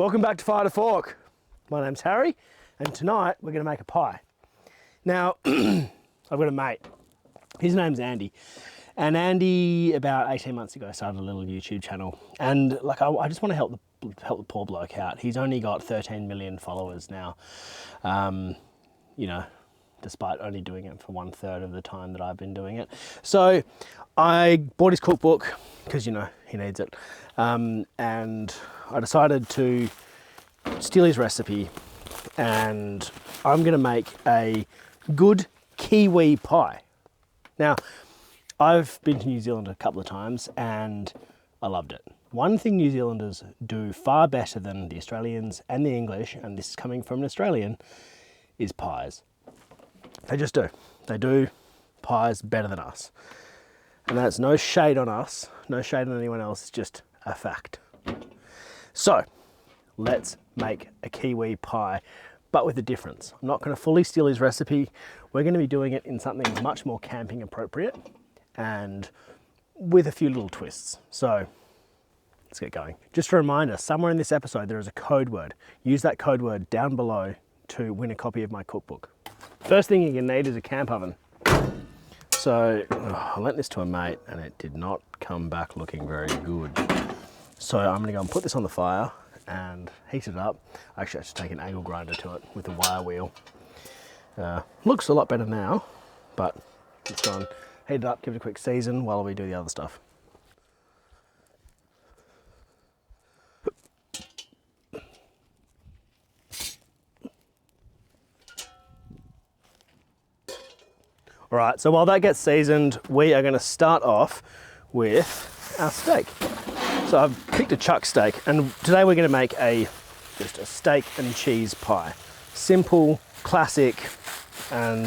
Welcome back to Fire to Fork. My name's Harry, and tonight we're going to make a pie. Now, I've got a mate. His name's Andy. And Andy, about 18 months ago, started a little YouTube channel. And like, I just want to help the poor bloke out. He's only got 13 million followers now. You know, despite only doing it for 1/3 of the time that I've been doing it. So I bought his cookbook because, you know, he needs it. And I decided to steal his recipe, and I'm going to make a good kiwi pie. Now, I've been to New Zealand a couple of times and I loved it. One thing New Zealanders do far better than the Australians and the English, and this is coming from an Australian, is pies. They just do. They do pies better than us. And that's no shade on us, no shade on anyone else, it's just a fact. So, let's make a kiwi pie, but with a difference. I'm not going to fully steal his recipe. We're going to be doing it in something much more camping appropriate and with a few little twists. So, let's get going. Just a reminder, somewhere in this episode there is a code word. Use that code word down below to win a copy of my cookbook. First thing you're going to need is a camp oven. So, I lent this to a mate and it did not come back looking very good. So I'm going to go and put this on the fire and heat it up. Actually, I should take an angle grinder to it with a wire wheel. Looks a lot better now, but let's go and heat it up, give it a quick season while we do the other stuff. All right, so while that gets seasoned, we are going to start off with our steak. So I've picked a chuck steak, and today we're going to make just a steak and cheese pie. Simple, classic, and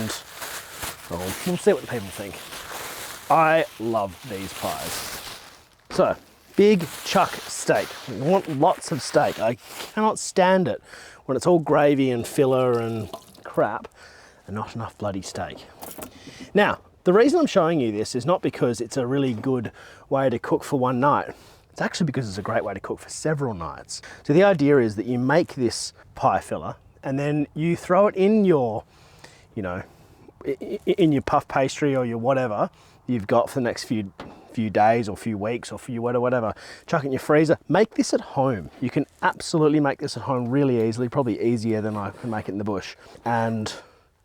we'll see what the people think. I love these pies. So, big chuck steak. We want lots of steak. I cannot stand it when it's all gravy and filler and crap and not enough bloody steak. Now, the reason I'm showing you this is not because it's a really good way to cook for one night. It's actually because it's a great way to cook for several nights. So the idea is that you make this pie filler and then you throw it in your, you know, in your puff pastry or your whatever you've got for the next few days or few weeks or few whatever. Chuck it in your freezer. Make this at home. You can absolutely make this at home really easily, probably easier than I can make it in the bush. And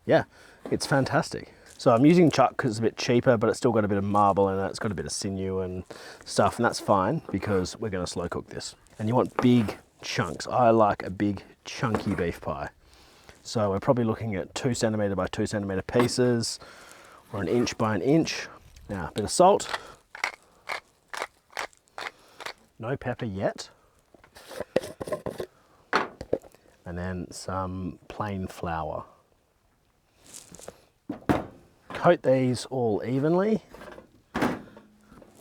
yeah, it's fantastic. So I'm using chuck because it's a bit cheaper, but it's still got a bit of marble in it. It's got a bit of sinew and stuff, and that's fine because we're going to slow cook this. And you want big chunks. I like a big chunky beef pie. So we're probably looking at 2 centimetre by 2 centimetre pieces, or 1 inch by 1 inch. Now, a bit of salt. No pepper yet. And then some plain flour. Coat these all evenly.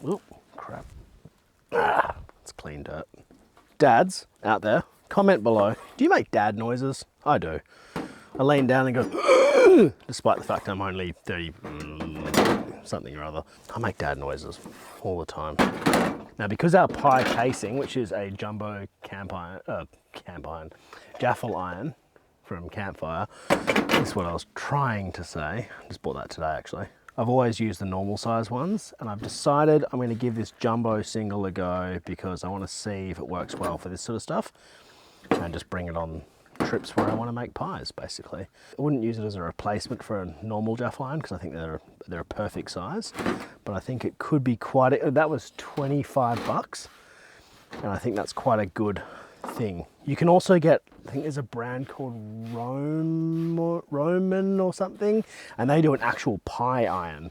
Oop, crap. It's clean dirt. Dads out there, comment below. Do you make dad noises? I do. I lean down and go, despite the fact I'm only 30 something or other. I make dad noises all the time. Now, because our pie casing, which is a jumbo Jaffle iron from Campfire, is what I was trying to say. I just bought that today, actually. I've always used the normal size ones, and I've decided I'm going to give this jumbo single a go because I want to see if it works well for this sort of stuff and just bring it on trips where I want to make pies, basically. I wouldn't use it as a replacement for a normal Jaffle iron because I think they're a perfect size, but I think it could be that was 25 bucks, and I think that's quite a good thing. You can also get, I think there's a brand called Roman or something, and they do an actual pie iron.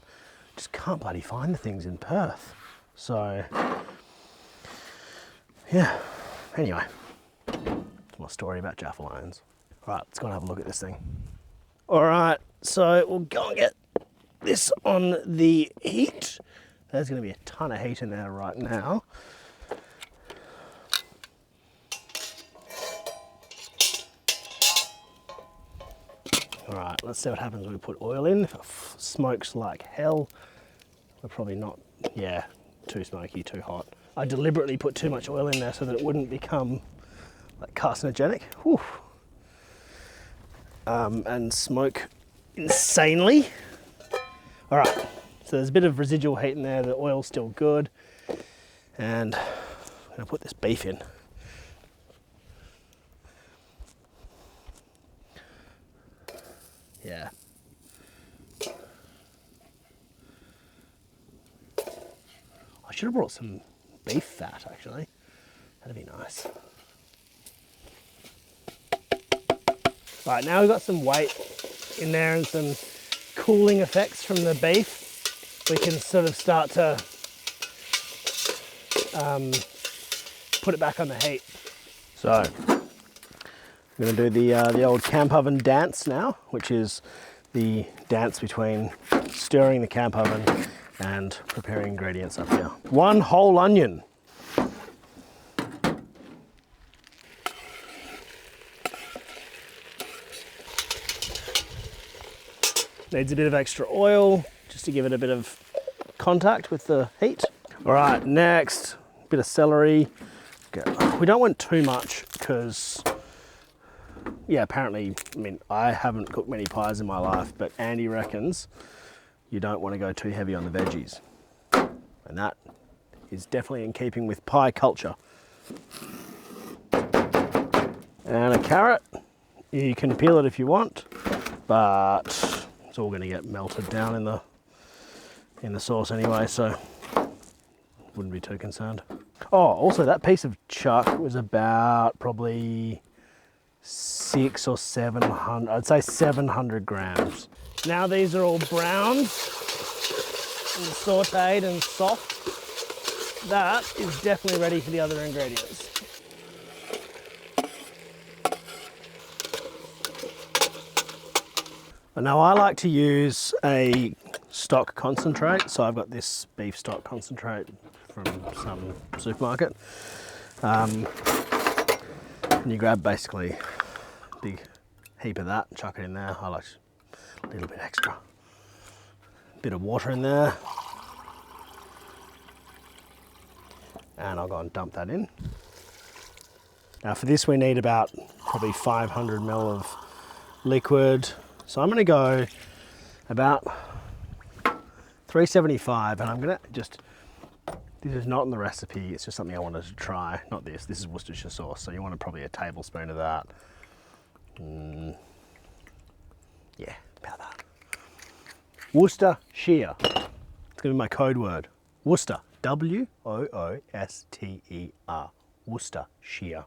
Just can't bloody find the things in Perth. So, yeah. Anyway, that's my story about Jaffle irons. All right, let's go and have a look at this thing. All right, so we'll go and get this on the heat. There's going to be a ton of heat in there right now. All right, let's see what happens when we put oil in. If it smokes like hell, we're probably not, too smoky, too hot. I deliberately put too much oil in there so that it wouldn't become like carcinogenic. Whew. And smoke insanely. All right, so there's a bit of residual heat in there. The oil's still good. And I'm gonna put this beef in. Yeah. I should have brought some beef fat actually. That'd be nice. Right, now we've got some weight in there and some cooling effects from the beef. We can sort of start to put it back on the heat. So, I'm going to do the old camp oven dance now, which is the dance between stirring the camp oven and preparing ingredients up here. 1 whole onion. Needs a bit of extra oil just to give it a bit of contact with the heat. All right, next, a bit of celery. Okay. We don't want too much because, yeah, apparently, I mean, I haven't cooked many pies in my life, but Andy reckons you don't want to go too heavy on the veggies. And that is definitely in keeping with pie culture. And a carrot. You can peel it if you want, but it's all going to get melted down in the sauce anyway, so wouldn't be too concerned. Oh, also that piece of chuck was about probably 600 or 700, I'd say 700 grams. Now these are all browned and sautéed and soft. That is definitely ready for the other ingredients. Now I like to use a stock concentrate, so I've got this beef stock concentrate from some supermarket. And you grab basically a big heap of that, chuck it in there. I like a little bit extra. Bit of water in there. And I'll go and dump that in. Now for this we need about probably 500 ml of liquid. So I'm going to go about 375, and I'm going to just, this is not in the recipe, it's just something I wanted to try. Not this, this is Worcestershire sauce, so you want probably a tablespoon of that. Yeah, about that. Worcestershire, it's going to be my code word. Worcester, W-O-O-S-T-E-R, Worcestershire.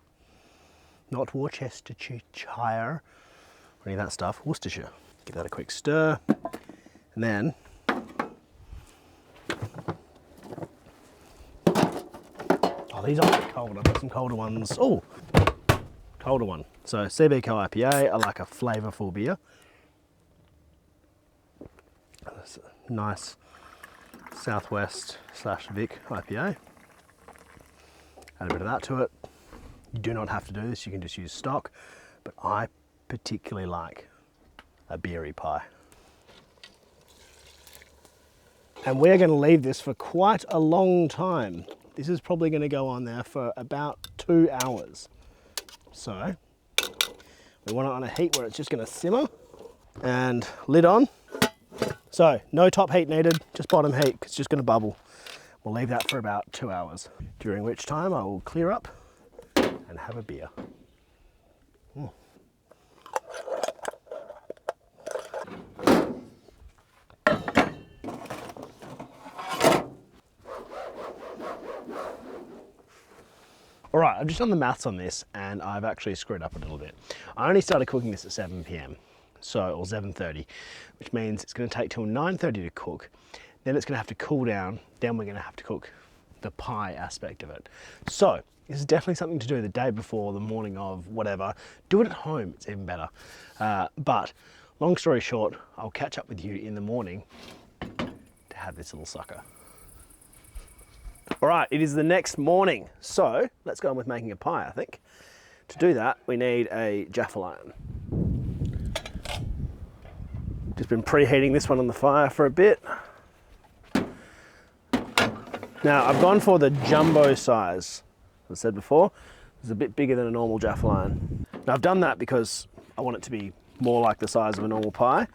Not Worcestershire. Any of that stuff, Worcestershire. Give that a quick stir, and then these aren't cold. I've got some colder ones. Oh, colder one. So CB Co IPA. I like a flavourful beer. That's a nice Southwest / Vic IPA. Add a bit of that to it. You do not have to do this. You can just use stock, but I particularly like a beery pie. And we're going to leave this for quite a long time. This is probably going to go on there for about 2 hours. So we want it on a heat where it's just going to simmer, and lid on. So no top heat needed, just bottom heat, 'cause it's just going to bubble. We'll leave that for about 2 hours, during which time I will clear up and have a beer. All right, I've just done the maths on this and I've actually screwed up a little bit. I only started cooking this at 7 p.m, or 7:30, which means it's going to take till 9:30 to cook. Then it's going to have to cool down. Then we're going to have to cook the pie aspect of it. So this is definitely something to do the day before, the morning of, whatever. Do it at home, it's even better. But long story short, I'll catch up with you in the morning to have this little sucker. All right, it is the next morning, so let's go on with making a pie, I think. To do that, we need a Jaffle iron. Just been preheating this one on the fire for a bit. Now, I've gone for the jumbo size, as I said before. is a bit bigger than a normal Jaffle iron. Now I've done that because I want it to be more like the size of a normal pie.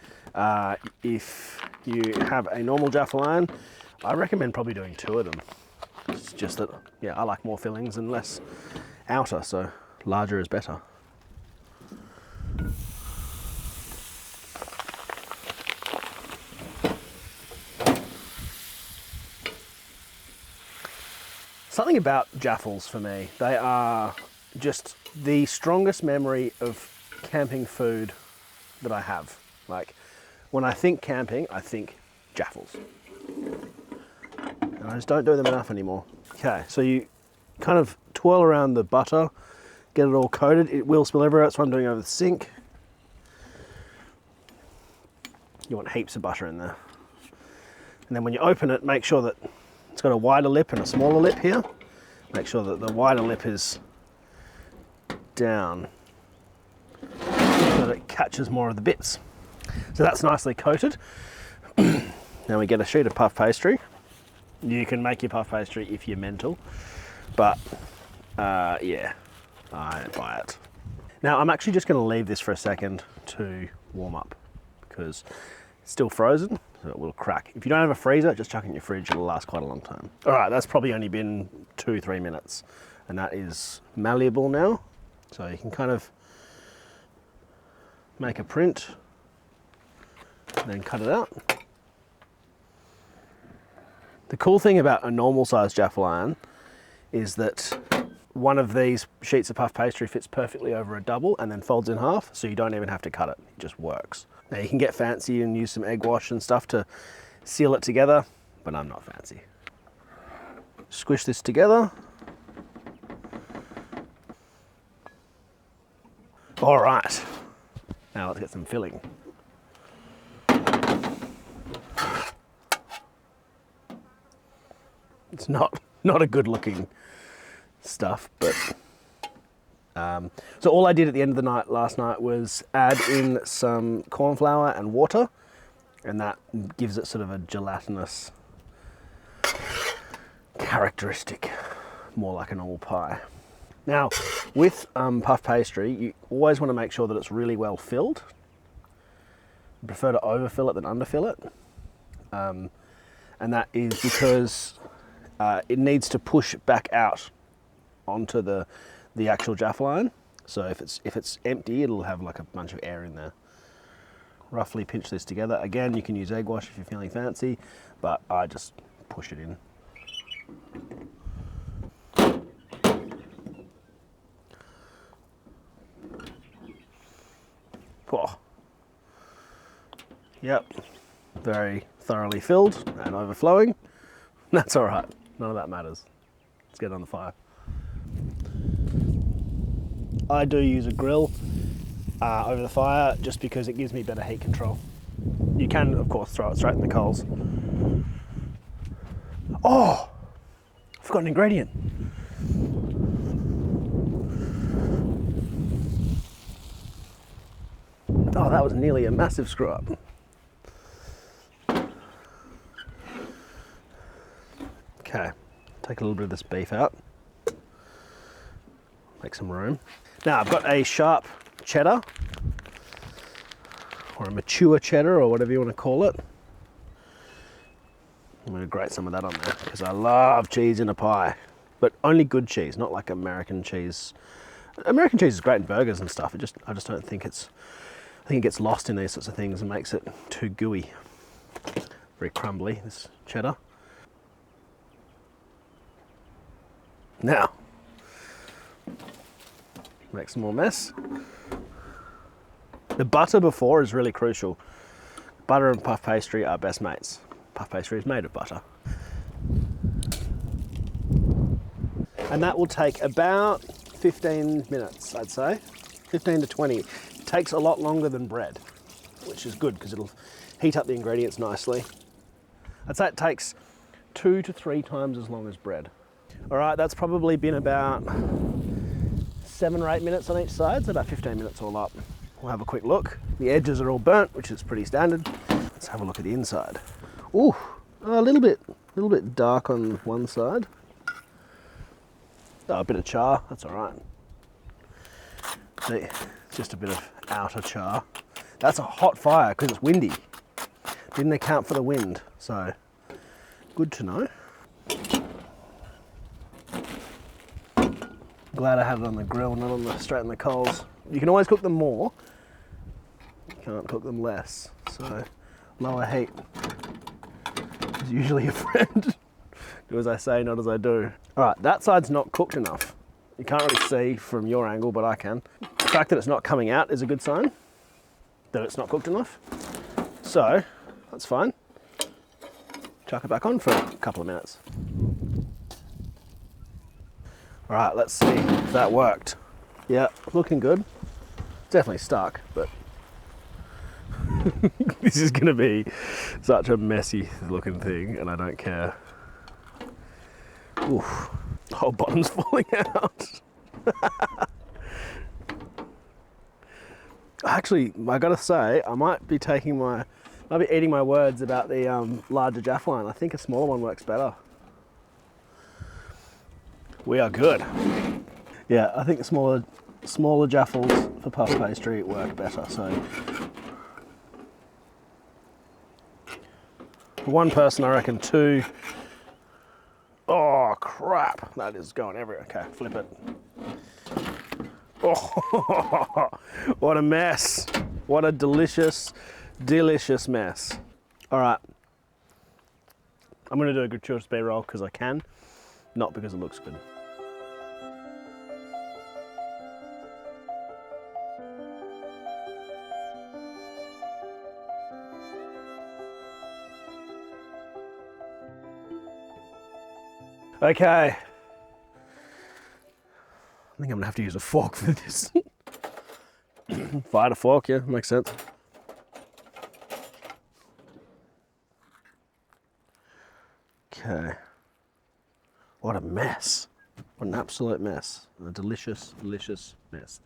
If you have a normal Jaffle iron, I recommend probably doing 2 of them. It's just that, yeah, I like more fillings and less outer, so larger is better. Something about Jaffles for me, they are just the strongest memory of camping food that I have. Like, when I think camping, I think Jaffles. And I just don't do them enough anymore. Okay, so you kind of twirl around the butter, get it all coated. It will spill everywhere, that's what I'm doing over the sink. You want heaps of butter in there. And then when you open it, make sure that it's got a wider lip and a smaller lip here. Make sure that the wider lip is down so that it catches more of the bits. So that's nicely coated. Now we get a sheet of puff pastry. You can make your puff pastry if you're mental, but yeah, I don't buy it. Now I'm actually just going to leave this for a second to warm up because it's still frozen, so it will crack. If you don't have a freezer, just chuck it in your fridge, it'll last quite a long time. All right, that's probably only been 2-3 minutes, and that is malleable now. So you can kind of make a print, then cut it out. The cool thing about a normal size Jaffle iron is that one of these sheets of puff pastry fits perfectly over a double and then folds in half, so you don't even have to cut it, it just works. Now you can get fancy and use some egg wash and stuff to seal it together, but I'm not fancy. Squish this together. All right, now let's get some filling. It's not a good looking stuff, but so all I did at the end of the night last night was add in some corn flour and water, and that gives it sort of a gelatinous characteristic, more like a normal pie. Now with puff pastry, you always want to make sure that it's really well filled. I prefer to overfill it than underfill it, and that is because it needs to push back out onto the actual Jaffle iron. So if it's empty, it'll have like a bunch of air in there. Roughly pinch this together. Again, you can use egg wash if you're feeling fancy, but I just push it in. Oh. Yep, very thoroughly filled and overflowing. That's all right, none of that matters. Let's get it on the fire. I do use a grill over the fire just because it gives me better heat control. You can, of course, throw it straight in the coals. Oh, I forgot an ingredient. Oh, that was nearly a massive screw up. Okay, take a little bit of this beef out. Make some room. Now I've got a sharp cheddar, or a mature cheddar, or whatever you want to call it. I'm going to grate some of that on there because I love cheese in a pie, but only good cheese, not like American cheese. American cheese is great in burgers and stuff. I just don't think it's. I think it gets lost in these sorts of things and makes it too gooey. Very crumbly, this cheddar. Now, make some more mess. The butter before is really crucial. Butter and puff pastry are best mates. Puff pastry is made of butter. And that will take about 15 minutes, I'd say. 15 to 20. It takes a lot longer than bread, which is good because it'll heat up the ingredients nicely. I'd say it takes 2 to 3 times as long as bread. All right, that's probably been about 7 or 8 minutes on each side, so about 15 minutes all up. We'll have a quick look. The edges are all burnt, which is pretty standard. Let's have a look at the inside. Ooh, a little bit dark on one side. Oh, a bit of char, that's all right. See, just a bit of outer char. That's a hot fire because it's windy. Didn't account for the wind, so good to know. Glad I have it on the grill, not on the straight on the coals. You can always cook them more. You can't cook them less. So lower heat is usually a friend. Do as I say, not as I do. All right, that side's not cooked enough. You can't really see from your angle, but I can. The fact that it's not coming out is a good sign that it's not cooked enough. So that's fine. Chuck it back on for a couple of minutes. All right, let's see if that worked. Yeah, looking good. Definitely stuck, but this is gonna be such a messy looking thing, and I don't care. Oof, the whole bottom's falling out. Actually, I gotta say, I might be eating my words about the larger Jaffle line. I think a smaller one works better. We are good. Yeah, I think smaller Jaffles for puff pastry work better. So for one person, I reckon 2. Oh crap! That is going everywhere. Okay, flip it. Oh, what a mess! What a delicious, delicious mess. All right, I'm going to do a gratuitous B-roll because I can, not because it looks good. Okay, I think I'm gonna have to use a fork for this. Fire to fork, yeah, makes sense. Okay, what a mess. What an absolute mess. A delicious, delicious mess.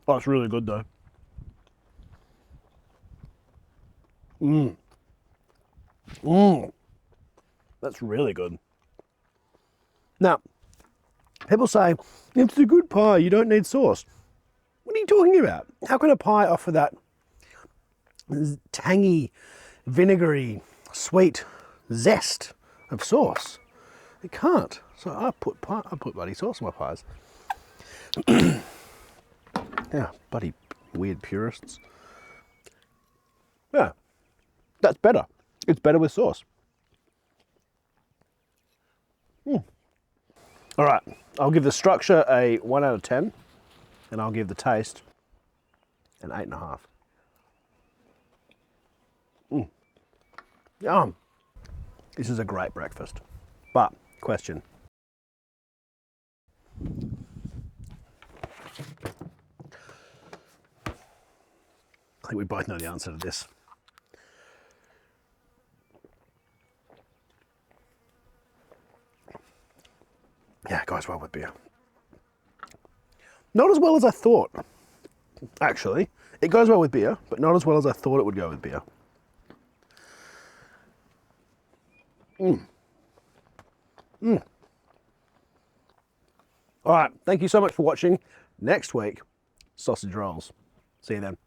Oh, it's really good though. Mmm. Mmm. That's really good. Now, people say, it's a good pie, you don't need sauce. What are you talking about? How can a pie offer that tangy, vinegary, sweet zest of sauce? It can't. So I put bloody sauce on my pies. Yeah, bloody weird purists. Yeah, that's better. It's better with sauce. All right, I'll give the structure a 1 out of 10, and I'll give the taste an 8.5. Yum. This is a great breakfast. But, question. I think we both know the answer to this. Yeah, it goes well with beer. Not as well as I thought, actually. It goes well with beer, but not as well as I thought it would go with beer. All right, thank you so much for watching. Next week, sausage rolls. See you then.